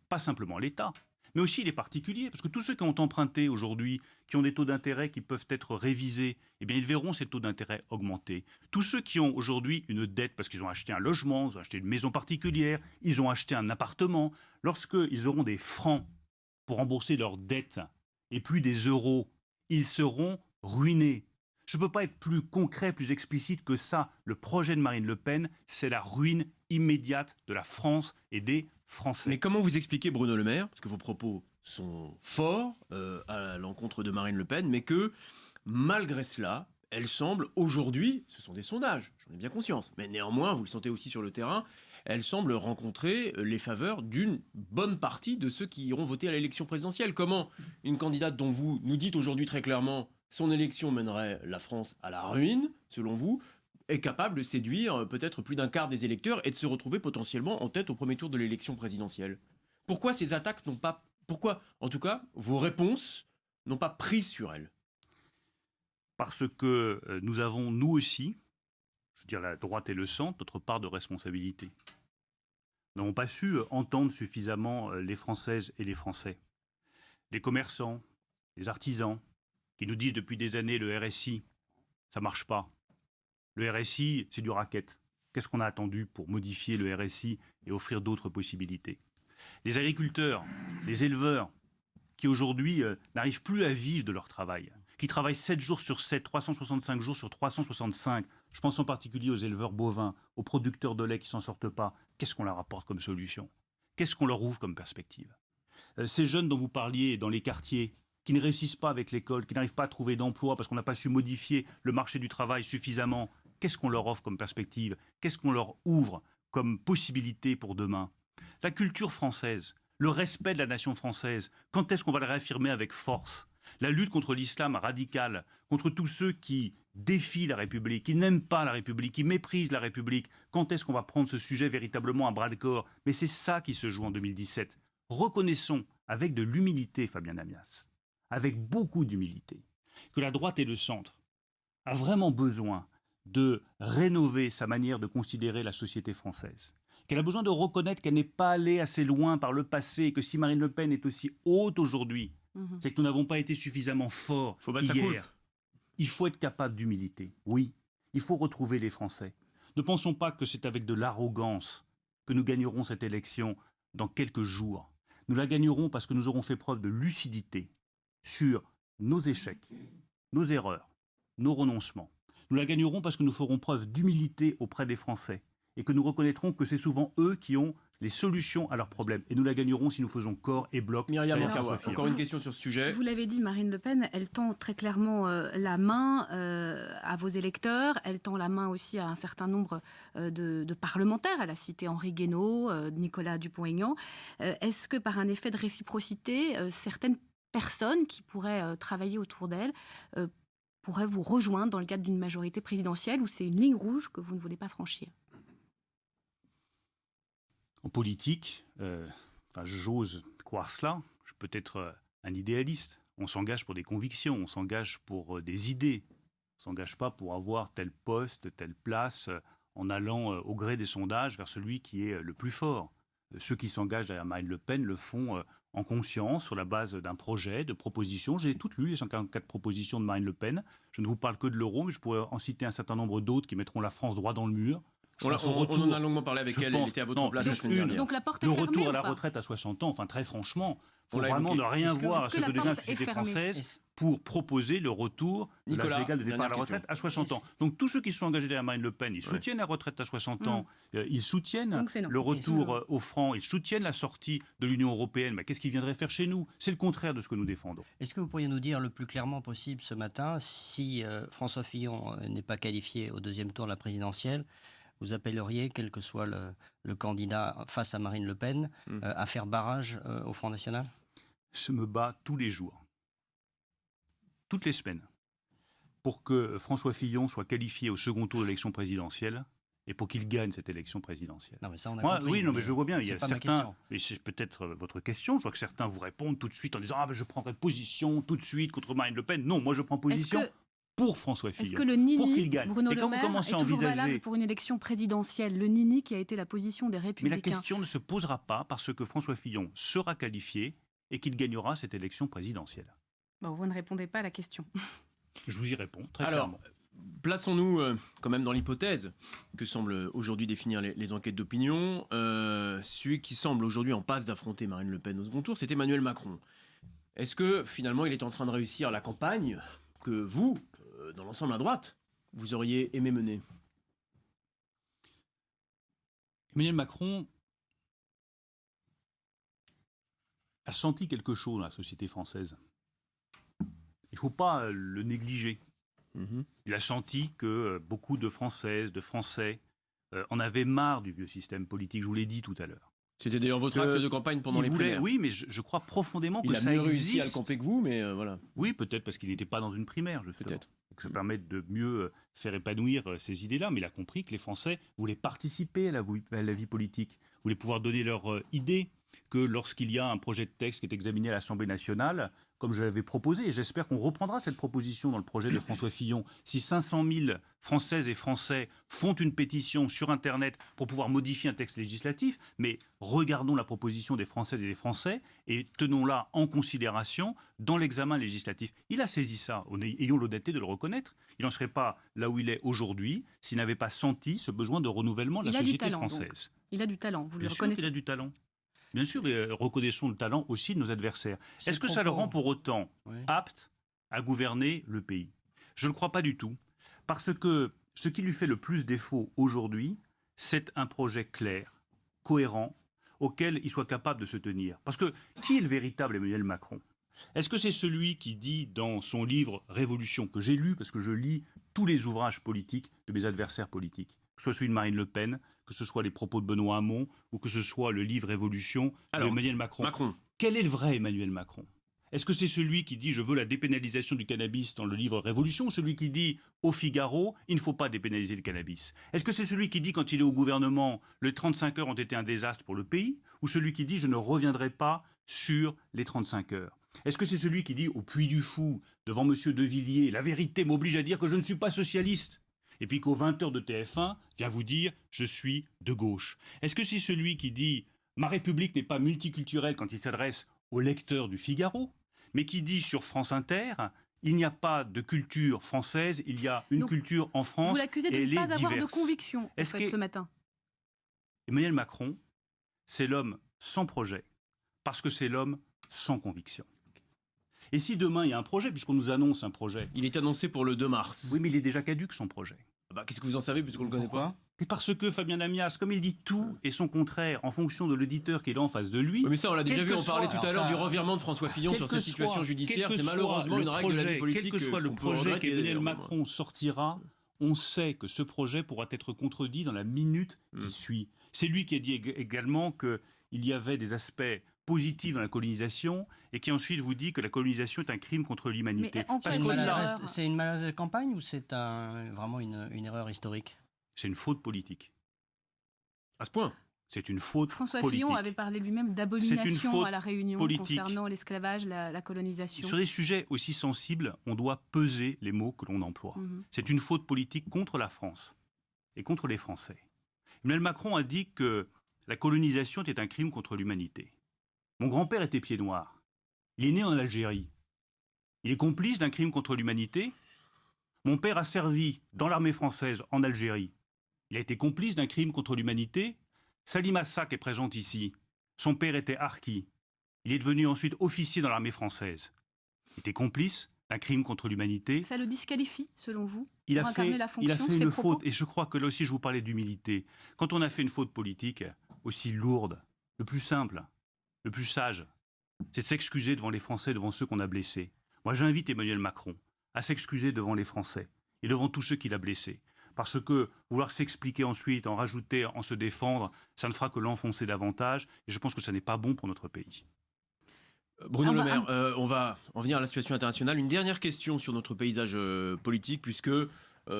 pas simplement l'État, mais aussi les particuliers. Parce que tous ceux qui ont emprunté aujourd'hui, qui ont des taux d'intérêt qui peuvent être révisés, eh bien ils verront ces taux d'intérêt augmenter. Tous ceux qui ont aujourd'hui une dette parce qu'ils ont acheté un logement, ils ont acheté une maison particulière, ils ont acheté un appartement, lorsqu'ils auront des francs pour rembourser leurs dettes et puis des euros, ils seront ruinés. Je ne peux pas être plus concret, plus explicite que ça. Le projet de Marine Le Pen, c'est la ruine immédiate de la France et des Français. Mais comment vous expliquez, Bruno Le Maire, parce que vos propos sont forts à l'encontre de Marine Le Pen, mais que malgré cela, elle semble aujourd'hui, ce sont des sondages, j'en ai bien conscience, mais néanmoins, vous le sentez aussi sur le terrain, elle semble rencontrer les faveurs d'une bonne partie de ceux qui iront voter à l'élection présidentielle. Comment une candidate dont vous nous dites aujourd'hui très clairement son élection mènerait la France à la ruine, selon vous, est capable de séduire peut-être plus d'un quart des électeurs et de se retrouver potentiellement en tête au premier tour de l'élection présidentielle? Pourquoi ces attaques n'ont pas... Pourquoi, en tout cas, vos réponses n'ont pas pris sur elle? Parce que nous avons, nous aussi, je veux dire la droite et le centre, notre part de responsabilité. Nous n'avons pas su entendre suffisamment les Françaises et les Français. Les commerçants, les artisans, qui nous disent depuis des années le RSI, ça ne marche pas. Le RSI, c'est du racket. Qu'est-ce qu'on a attendu pour modifier le RSI et offrir d'autres possibilités? Les agriculteurs, les éleveurs, qui aujourd'hui n'arrivent plus à vivre de leur travail, qui travaillent 7 jours sur 7, 365 jours sur 365. Je pense en particulier aux éleveurs bovins, aux producteurs de lait qui ne s'en sortent pas. Qu'est-ce qu'on leur apporte comme solution? Qu'est-ce qu'on leur ouvre comme perspective? Ces jeunes dont vous parliez dans les quartiers, qui ne réussissent pas avec l'école, qui n'arrivent pas à trouver d'emploi parce qu'on n'a pas su modifier le marché du travail suffisamment, qu'est-ce qu'on leur offre comme perspective? Qu'est-ce qu'on leur ouvre comme possibilité pour demain? La culture française, le respect de la nation française, quand est-ce qu'on va la réaffirmer avec force? La lutte contre l'islam radical, contre tous ceux qui défient la République, qui n'aiment pas la République, qui méprisent la République, quand est-ce qu'on va prendre ce sujet véritablement à bras-le-corps? Mais c'est ça qui se joue en 2017. Reconnaissons avec de l'humilité, Fabien Amias, avec beaucoup d'humilité, que la droite et le centre a vraiment besoin de rénover sa manière de considérer la société française, qu'elle a besoin de reconnaître qu'elle n'est pas allée assez loin par le passé, et que si Marine Le Pen est aussi haute aujourd'hui, c'est que nous n'avons pas été suffisamment forts hier. Il faut être capable d'humilité, oui, il faut retrouver les Français. Ne pensons pas que c'est avec de l'arrogance que nous gagnerons cette élection dans quelques jours. Nous la gagnerons parce que nous aurons fait preuve de lucidité sur nos échecs, nos erreurs, nos renoncements. Nous la gagnerons parce que nous ferons preuve d'humilité auprès des Français et que nous reconnaîtrons que c'est souvent eux qui ont les solutions à leurs problèmes. Et nous la gagnerons si nous faisons corps et bloc. Myriam derrière Mankawa, François Fillon. encore une question sur ce sujet. Vous l'avez dit, Marine Le Pen, elle tend très clairement la main à vos électeurs. Elle tend la main aussi à un certain nombre de parlementaires. Elle a cité Henri Guénaud, Nicolas Dupont-Aignan. Est-ce que par un effet de réciprocité, certaines personnes qui pourraient travailler autour d'elle pourraient vous rejoindre dans le cadre d'une majorité présidentielle, ou c'est une ligne rouge que vous ne voulez pas franchir? En politique, j'ose croire cela. Je peux être un idéaliste. On s'engage pour des convictions, on s'engage pour des idées. On ne s'engage pas pour avoir tel poste, telle place, en allant au gré des sondages vers celui qui est le plus fort. Ceux qui s'engagent derrière Marine Le Pen le font en conscience, sur la base d'un projet, de propositions. J'ai toutes lu les 144 propositions de Marine Le Pen. Je ne vous parle que de l'euro, mais je pourrais en citer un certain nombre d'autres qui mettront la France droit dans le mur. On en a longuement parlé avec elle, elle était à votre place la semaine dernière. Donc la porte est le fermée, retour à ou la pas retraite à 60 ans, très franchement, il faut On l'a vraiment évoqué. ne rien voir à ce que devient la porte est société fermée française pour proposer le retour de l'âge Nicolas, légal de départ à la dernière retraite question. à 60 ans. Donc tous ceux qui sont engagés derrière Marine Le Pen, ils soutiennent la retraite à 60 ans, ils soutiennent Donc c'est non. le retour au franc, ils soutiennent la sortie de l'Union européenne. Mais qu'est-ce qu'ils viendraient faire chez nous? C'est le contraire de ce que nous défendons. Est-ce que vous pourriez nous dire le plus clairement possible ce matin, si François Fillon n'est pas qualifié au deuxième tour de la présidentielle, vous appelleriez, quel que soit le candidat face à Marine Le Pen, à faire barrage au Front National? Je me bats tous les jours, toutes les semaines, pour que François Fillon soit qualifié au second tour de l'élection présidentielle et pour qu'il gagne cette élection présidentielle. Non, mais ça, on a Moi, compris. oui, non, mais je vois bien, il y a c'est pas ma certains, question. et c'est peut-être votre question, je vois que certains vous répondent tout de suite en disant « Ah, ben, je prendrai position tout de suite contre Marine Le Pen ». Non, moi je prends position pour François Fillon, Est-ce que le pour qu'il nini, gagne. Bruno Et Le quand vous Maire, commencez est à toujours envisager... valable pour une élection présidentielle? Le nini qui a été la position des Mais Républicains. la question ne se posera pas parce que François Fillon sera qualifié et qu'il gagnera cette élection présidentielle. Bon, vous ne répondez pas à la question. Je vous y réponds très Alors, clairement. plaçons-nous quand même dans l'hypothèse que semblent aujourd'hui définir les enquêtes d'opinion. Celui qui semble aujourd'hui en passe d'affronter Marine Le Pen au second tour, c'est Emmanuel Macron. Est-ce que finalement il est en train de réussir la campagne que vous, dans l'ensemble à droite, vous auriez aimé mener? Emmanuel Macron a senti quelque chose dans la société française. Il ne faut pas le négliger. Il a senti que beaucoup de Françaises, de Français en avaient marre du vieux système politique, je vous l'ai dit tout à l'heure. C'était d'ailleurs votre axe de campagne pendant les primaires. Oui, mais je crois profondément il que a ça mieux existe. réussi à le camper que vous, mais voilà. Oui, peut-être parce qu'il n'était pas dans une primaire, justement. Peut-être. Que ça permet de mieux faire épanouir ces idées-là. Mais il a compris que les Français voulaient participer à la vie politique, voulaient pouvoir donner leurs idées, que lorsqu'il y a un projet de texte qui est examiné à l'Assemblée nationale, comme je l'avais proposé, et j'espère qu'on reprendra cette proposition dans le projet de François Fillon, si 500 000 Françaises et Français font une pétition sur Internet pour pouvoir modifier un texte législatif, mais regardons la proposition des Françaises et des Français et tenons-la en considération dans l'examen législatif. Il a saisi ça, ayons l'honnêteté de le reconnaître. Il n'en serait pas là où il est aujourd'hui s'il n'avait pas senti ce besoin de renouvellement de la société française. Donc. Il a du talent, vous le Bien sûr reconnaissez. qu'il a du talent. Bien sûr, et reconnaissons le talent aussi de nos adversaires. Est-ce que ça le rend pour autant apte à gouverner le pays? Je ne le crois pas du tout, parce que ce qui lui fait le plus défaut aujourd'hui, c'est un projet clair, cohérent, auquel il soit capable de se tenir. Parce que qui est le véritable Emmanuel Macron? Est-ce que c'est celui qui dit dans son livre Révolution, que j'ai lu, parce que je lis tous les ouvrages politiques de mes adversaires politiques, que ce soit celui de Marine Le Pen, que ce soit les propos de Benoît Hamon, ou que ce soit le livre Révolution d'Emmanuel Macron. Quel est le vrai Emmanuel Macron? Est-ce que c'est celui qui dit « je veux la dépénalisation du cannabis » dans le livre Révolution, ou celui qui dit au Figaro « il ne faut pas dépénaliser le cannabis » Est-ce que c'est celui qui dit quand il est au gouvernement « les 35 heures ont été un désastre pour le pays » ou celui qui dit « je ne reviendrai pas sur les 35 heures » Est-ce que c'est celui qui dit au Puy du Fou, devant M. De Villiers, « la vérité m'oblige à dire que je ne suis pas socialiste » et puis qu'aux 20h de TF1 vient vous dire « je suis de gauche ». Est-ce que c'est celui qui dit « ma République n'est pas multiculturelle » quand il s'adresse aux lecteurs du Figaro, mais qui dit sur France Inter « il n'y a pas de culture française, il y a une culture en France et elle est diverse ». Vous l'accusez de ne pas avoir de conviction ce matin. Emmanuel Macron, c'est l'homme sans projet, parce que c'est l'homme sans conviction. Et si demain il y a un projet, puisqu'on nous annonce un projet... Il est annoncé pour le 2 mars. Oui, mais il est déjà caduc son projet. Qu'est-ce que vous en savez puisqu'on ne le connaît pas? Parce que Fabien Amias, comme il dit tout et son contraire en fonction de l'auditeur qui est là en face de lui. Oui, mais ça, on l'a déjà vu, on parlait tout à l'heure du revirement de François Fillon sur sa situation judiciaire. C'est malheureusement une règle de la vie politique. Quel que soit le projet qu'Emmanuel Macron sortira, on sait que ce projet pourra être contredit dans la minute qui suit. C'est lui qui a dit également qu'il y avait des aspects positifs dans la colonisation et qui ensuite vous dit que la colonisation est un crime contre l'humanité. C'est une mauvaise campagne ou c'est vraiment une erreur historique? C'est une faute politique. À ce point? C'est une faute François politique. Fillon avait parlé lui-même d'abomination à la Réunion concernant l'esclavage, la colonisation. Sur des sujets aussi sensibles, on doit peser les mots que l'on emploie. C'est une faute politique contre la France et contre les Français. Emmanuel Macron a dit que la colonisation était un crime contre l'humanité. Mon grand-père était pied noir. Il est né en Algérie. Il est complice d'un crime contre l'humanité. Mon père a servi dans l'armée française en Algérie. Il a été complice d'un crime contre l'humanité. Salim Sak est présente ici. Son père était harki. Il est devenu ensuite officier dans l'armée française. Il était complice d'un crime contre l'humanité. Ça le disqualifie, selon vous, il a fait une propos faute. Et je crois que là aussi, je vous parlais d'humilité. Quand on a fait une faute politique aussi lourde, le plus simple, le plus sage, c'est de s'excuser devant les Français, devant ceux qu'on a blessés. Moi, j'invite Emmanuel Macron à s'excuser devant les Français et devant tous ceux qu'il a blessés. Parce que vouloir s'expliquer ensuite, en rajouter, en se défendre, ça ne fera que l'enfoncer davantage. Et je pense que ça n'est pas bon pour notre pays. Bruno Le Maire, on va en venir à la situation internationale. Une dernière question sur notre paysage politique, puisque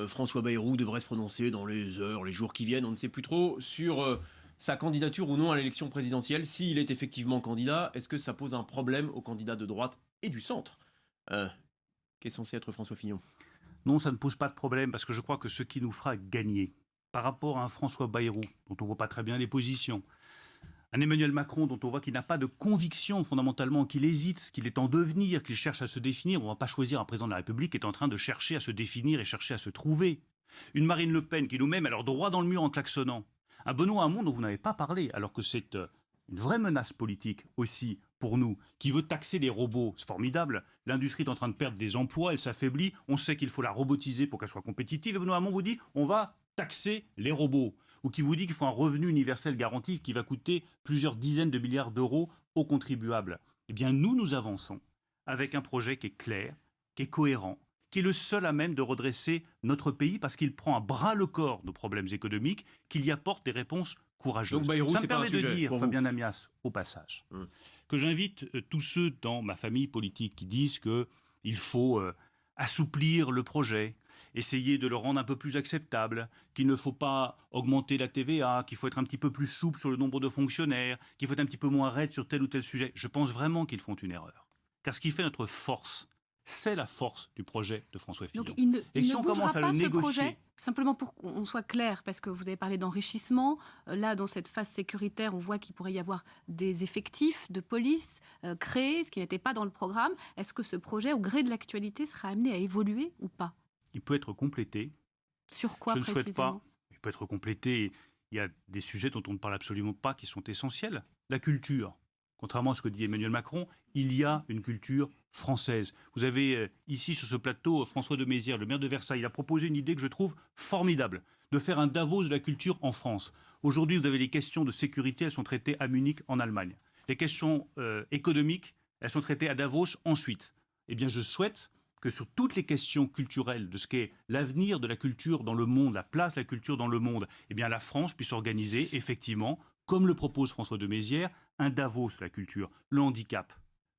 François Bayrou devrait se prononcer dans les heures, les jours qui viennent, on ne sait plus trop, sur sa candidature ou non à l'élection présidentielle. S'il est effectivement candidat, est-ce que ça pose un problème aux candidats de droite et du centre qu'est censé être François Fillon? Non, ça ne pose pas de problème, parce que je crois que ce qui nous fera gagner, par rapport à un François Bayrou, dont on ne voit pas très bien les positions, un Emmanuel Macron dont on voit qu'il n'a pas de conviction fondamentalement, qu'il hésite, qu'il est en devenir, qu'il cherche à se définir, on ne va pas choisir un président de la République qui est en train de chercher à se définir et chercher à se trouver. Une Marine Le Pen qui nous met alors droit dans le mur en klaxonnant. Un Benoît Hamon dont vous n'avez pas parlé, alors que c'est une vraie menace politique aussi pour nous, qui veut taxer les robots. C'est formidable. L'industrie est en train de perdre des emplois, elle s'affaiblit. On sait qu'il faut la robotiser pour qu'elle soit compétitive. Et Benoît Hamon vous dit, on va taxer les robots. Ou qui vous dit qu'il faut un revenu universel garanti qui va coûter plusieurs dizaines de milliards d'euros aux contribuables. Eh bien, nous avançons avec un projet qui est clair, qui est cohérent, qui est le seul à même de redresser notre pays parce qu'il prend à bras le corps nos problèmes économiques, qu'il y apporte des réponses courageuses. Donc Bayrou, ça me permet de dire, Fabien Amias, au passage, que j'invite tous ceux dans ma famille politique qui disent qu'il faut assouplir le projet, essayer de le rendre un peu plus acceptable, qu'il ne faut pas augmenter la TVA, qu'il faut être un petit peu plus souple sur le nombre de fonctionnaires, qu'il faut être un petit peu moins raide sur tel ou tel sujet. Je pense vraiment qu'ils font une erreur. Car ce qui fait notre force, c'est la force du projet de François Fillon. Donc et si on commence à le négocier, simplement pour qu'on soit clair, parce que vous avez parlé d'enrichissement, là dans cette phase sécuritaire, on voit qu'il pourrait y avoir des effectifs de police créés, ce qui n'était pas dans le programme. Est-ce que ce projet, au gré de l'actualité, sera amené à évoluer ou pas? Il peut être complété. Sur quoi précisément? Je ne souhaite pas. Il peut être complété. Il y a des sujets dont on ne parle absolument pas qui sont essentiels. La culture. Contrairement à ce que dit Emmanuel Macron, il y a une culture française. Vous avez ici sur ce plateau François de Mézières, le maire de Versailles. Il a proposé une idée que je trouve formidable, de faire un Davos de la culture en France. Aujourd'hui, vous avez les questions de sécurité, elles sont traitées à Munich en Allemagne. Les questions économiques, elles sont traitées à Davos ensuite. Eh bien, je souhaite que sur toutes les questions culturelles de ce qu'est l'avenir de la culture dans le monde, la place de la culture dans le monde, eh bien, la France puisse organiser effectivement, comme le propose François de Mézières, un Davos de la culture. Le handicap,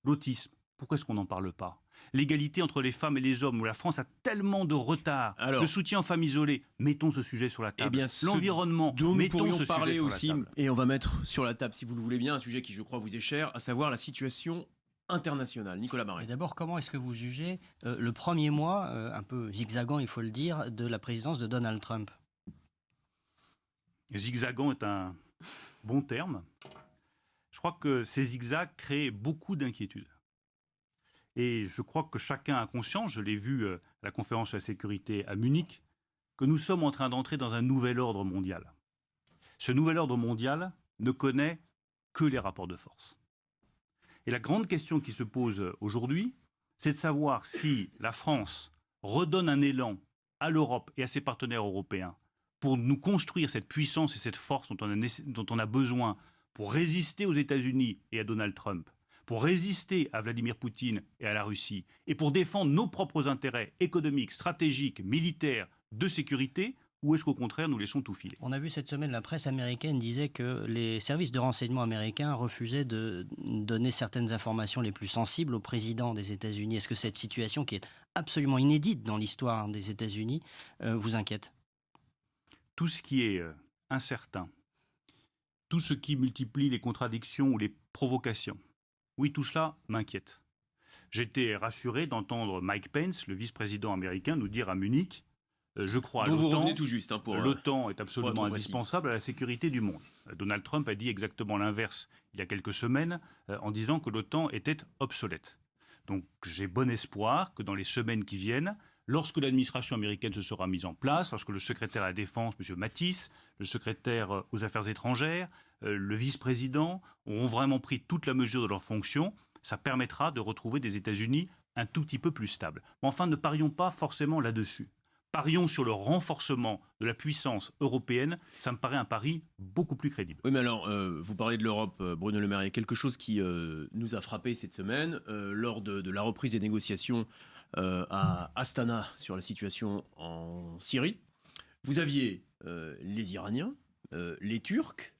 l'autisme, pourquoi est-ce qu'on n'en parle pas? L'égalité entre les femmes et les hommes, où la France a tellement de retard. Le soutien aux femmes isolées, mettons ce sujet sur la table. Eh bien, l'environnement, mettons ce sujet sur la table. Et on va mettre sur la table, si vous le voulez bien, un sujet qui, je crois, vous est cher, à savoir la situation internationale. Nicolas Barré. D'abord, comment est-ce que vous jugez le premier mois, un peu zigzagant, il faut le dire, de la présidence de Donald Trump? Zigzagant est un bon terme. Je crois que ces zigzags créent beaucoup d'inquiétudes. Et je crois que chacun a conscience, je l'ai vu à la conférence sur la sécurité à Munich, que nous sommes en train d'entrer dans un nouvel ordre mondial. Ce nouvel ordre mondial ne connaît que les rapports de force. Et la grande question qui se pose aujourd'hui, c'est de savoir si la France redonne un élan à l'Europe et à ses partenaires européens pour nous construire cette puissance et cette force dont on a besoin pour résister aux États-Unis et à Donald Trump, pour résister à Vladimir Poutine et à la Russie, et pour défendre nos propres intérêts économiques, stratégiques, militaires, de sécurité, ou est-ce qu'au contraire nous laissons tout filer? On a vu cette semaine, la presse américaine disait que les services de renseignement américains refusaient de donner certaines informations les plus sensibles au président des États-Unis. Est-ce que cette situation, qui est absolument inédite dans l'histoire des États-Unis, vous inquiète? Tout ce qui est incertain, tout ce qui multiplie les contradictions ou les provocations, oui, tout cela m'inquiète. J'étais rassuré d'entendre Mike Pence, le vice-président américain, nous dire à Munich, je crois à dont vous l'OTAN. revenez tout juste, hein, pour L'OTAN est absolument être précis. indispensable à la sécurité du monde. Donald Trump a dit exactement l'inverse il y a quelques semaines, en disant que l'OTAN était obsolète. Donc j'ai bon espoir que dans les semaines qui viennent, lorsque l'administration américaine se sera mise en place, lorsque le secrétaire à la Défense, M. Mattis, le secrétaire aux Affaires étrangères, le vice-président auront vraiment pris toute la mesure de leurs fonctions, ça permettra de retrouver des États-Unis un tout petit peu plus stables. Mais enfin, ne parions pas forcément là-dessus. Parions sur le renforcement de la puissance européenne, ça me paraît un pari beaucoup plus crédible. Oui, mais alors, vous parlez de l'Europe, Bruno Le Maire. Il y a quelque chose qui nous a frappé cette semaine lors de la reprise des négociations à Astana sur la situation en Syrie. Vous aviez les Iraniens, les Turcs,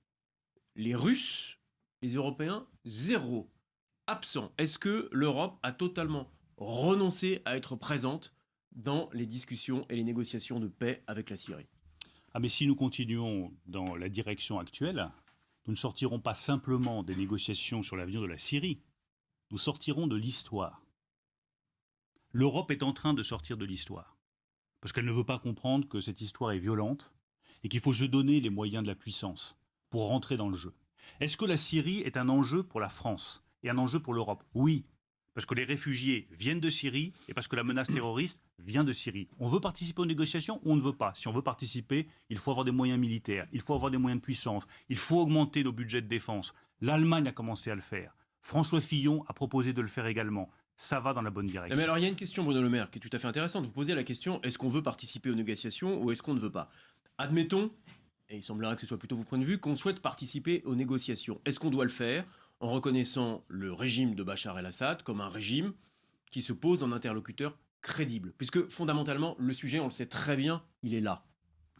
les Russes, les Européens, zéro, absent. Est-ce que l'Europe a totalement renoncé à être présente dans les discussions et les négociations de paix avec la Syrie? Ah, mais si nous continuons dans la direction actuelle, nous ne sortirons pas simplement des négociations sur l'avenir de la Syrie, nous sortirons de l'histoire. L'Europe est en train de sortir de l'histoire, parce qu'elle ne veut pas comprendre que cette histoire est violente et qu'il faut se donner les moyens de la puissance pour rentrer dans le jeu. Est-ce que la Syrie est un enjeu pour la France et un enjeu pour l'Europe? Oui, parce que les réfugiés viennent de Syrie et parce que la menace terroriste vient de Syrie. On veut participer aux négociations ou on ne veut pas? Si on veut participer, il faut avoir des moyens militaires, il faut avoir des moyens de puissance, il faut augmenter nos budgets de défense. L'Allemagne a commencé à le faire. François Fillon a proposé de le faire également. Ça va dans la bonne direction. Mais alors, il y a une question, Bruno Le Maire, qui est tout à fait intéressante. Vous posez la question, est-ce qu'on veut participer aux négociations ou est-ce qu'on ne veut pas? Admettons, et il semblerait que ce soit plutôt votre point de vue, qu'on souhaite participer aux négociations. Est-ce qu'on doit le faire en reconnaissant le régime de Bachar el-Assad comme un régime qui se pose en interlocuteur crédible? Puisque fondamentalement, le sujet, on le sait très bien, il est là.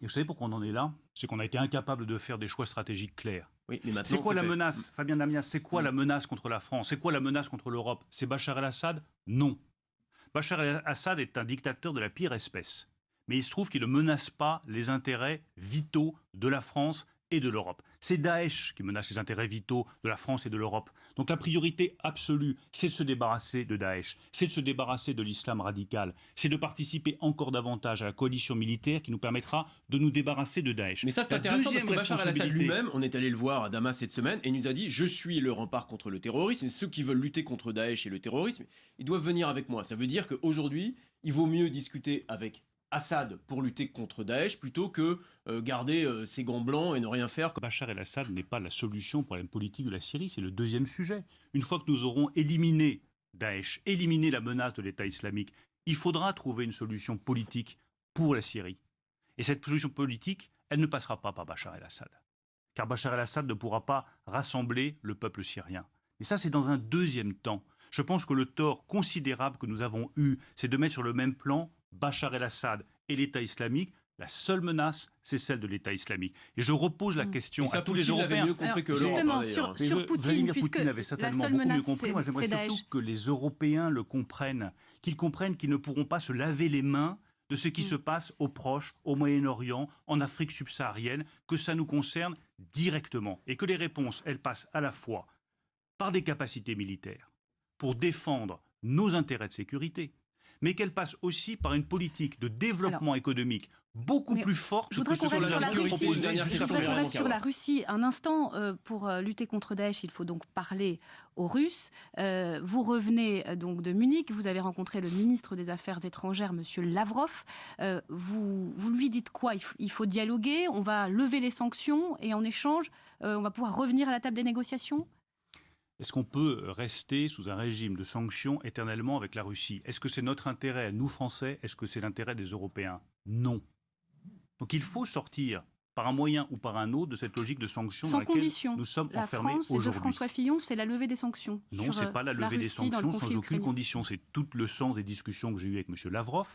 Et vous savez pourquoi on en est là? C'est qu'on a été incapable de faire des choix stratégiques clairs. Oui, mais maintenant, c'est quoi la fait. menace, Fabien Damias? C'est quoi la menace contre la France? C'est quoi la menace contre l'Europe? C'est Bachar el-Assad? Non. Bachar el-Assad est un dictateur de la pire espèce. Mais il se trouve qu'il ne menace pas les intérêts vitaux de la France et de l'Europe. C'est Daesh qui menace les intérêts vitaux de la France et de l'Europe. Donc la priorité absolue, c'est de se débarrasser de Daesh, c'est de se débarrasser de l'islam radical, c'est de participer encore davantage à la coalition militaire qui nous permettra de nous débarrasser de Daesh. Mais ça, c'est intéressant parce que Bachar el-Assad lui-même, on est allé le voir à Damas cette semaine et il nous a dit « Je suis le rempart contre le terrorisme et ceux qui veulent lutter contre Daesh et le terrorisme, ils doivent venir avec moi. » Ça veut dire qu'aujourd'hui, il vaut mieux discuter avec Assad pour lutter contre Daesh plutôt que garder ses gants blancs et ne rien faire. Bachar el-Assad n'est pas la solution au problème politique de la Syrie, c'est le deuxième sujet. Une fois que nous aurons éliminé Daesh, éliminé la menace de l'État islamique, il faudra trouver une solution politique pour la Syrie. Et cette solution politique, elle ne passera pas par Bachar el-Assad. Car Bachar el-Assad ne pourra pas rassembler le peuple syrien. Et ça, c'est dans un deuxième temps. Je pense que le tort considérable que nous avons eu, c'est de mettre sur le même plan Bachar el-Assad et l'État islamique. La seule menace, c'est celle de l'État islamique. Et je repose la question à tous les Européens. Mieux compris que justement, sur Poutine, Vladimir Poutine avait certainement beaucoup mieux compris. Moi, j'aimerais surtout Daesh. que les Européens le comprennent, qu'ils ne pourront pas se laver les mains de ce qui se passe au Proche, au Moyen-Orient, en Afrique subsaharienne, que ça nous concerne directement. Et que les réponses, elles passent à la fois par des capacités militaires, pour défendre nos intérêts de sécurité, mais qu'elle passe aussi par une politique de développement économique beaucoup plus forte que ce que nous avons proposé. Je voudrais qu'on reste sur la Russie un instant. Pour lutter contre Daesh, il faut donc parler aux Russes. Vous revenez donc de Munich, vous avez rencontré le ministre des Affaires étrangères, M. Lavrov. Vous lui dites quoi? Il faut dialoguer, on va lever les sanctions et en échange, on va pouvoir revenir à la table des négociations? Est-ce qu'on peut rester sous un régime de sanctions éternellement avec la Russie? Est-ce que c'est notre intérêt, nous Français? Est-ce que c'est l'intérêt des Européens? Non. Donc il faut sortir par un moyen ou par un autre de cette logique de sanctions dans Sans laquelle condition. nous sommes La enfermés France et de aujourd'hui. François Fillon, c'est la levée des sanctions. Non, ce n'est pas la levée des sanctions sans aucune condition. C'est tout le sens des discussions que j'ai eues avec M. Lavrov.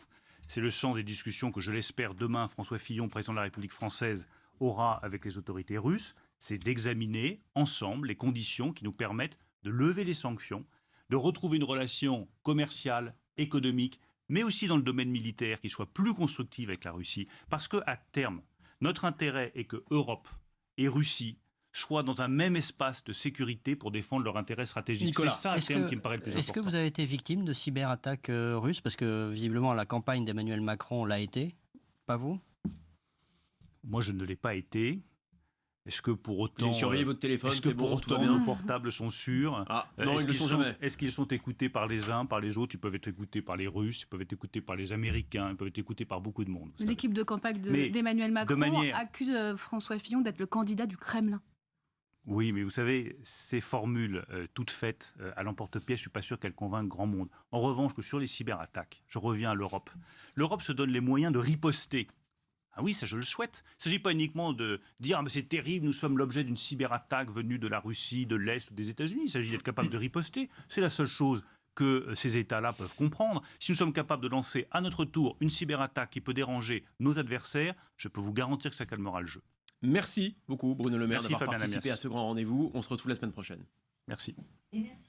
C'est le sens des discussions que je l'espère demain François Fillon, président de la République française, aura avec les autorités russes. C'est d'examiner ensemble les conditions qui nous permettent de lever les sanctions, de retrouver une relation commerciale, économique, mais aussi dans le domaine militaire qui soit plus constructive avec la Russie. Parce qu'à terme, notre intérêt est que Europe et Russie soient dans un même espace de sécurité pour défendre leurs intérêts stratégiques. Nicolas, c'est ça à terme qui me paraît le plus important. Est-ce que vous avez été victime de cyberattaques russes? Parce que visiblement la campagne d'Emmanuel Macron l'a été. Pas vous? Moi, je ne l'ai pas été. Est-ce que pour autant... J'ai surveillé votre téléphone, est-ce que c'est pour bon, tout va autant bien. nos portables sont sûrs? Non, ils ne le sont jamais. Est-ce qu'ils sont écoutés par les uns, par les autres? Ils peuvent être écoutés par les Russes, ils peuvent être écoutés par les Américains, ils peuvent être écoutés par beaucoup de monde. L'équipe de campagne Mais d'Emmanuel Macron manière... accuse François Fillon d'être le candidat du Kremlin. Oui, mais vous savez, ces formules toutes faites à l'emporte-pièce, je ne suis pas sûr qu'elles convainquent grand monde. En revanche, que sur les cyberattaques, je reviens à l'Europe. L'Europe se donne les moyens de riposter. Ah oui, ça je le souhaite. Il ne s'agit pas uniquement de dire mais c'est terrible, nous sommes l'objet d'une cyberattaque venue de la Russie, de l'Est ou des États-Unis. Il s'agit d'être capable de riposter. C'est la seule chose que ces États-là peuvent comprendre. Si nous sommes capables de lancer à notre tour une cyberattaque qui peut déranger nos adversaires, je peux vous garantir que ça calmera le jeu. Merci beaucoup Bruno Le Maire Merci, d'avoir Fabien participé Amias. à ce grand rendez-vous. On se retrouve la semaine prochaine. Merci. Et merci.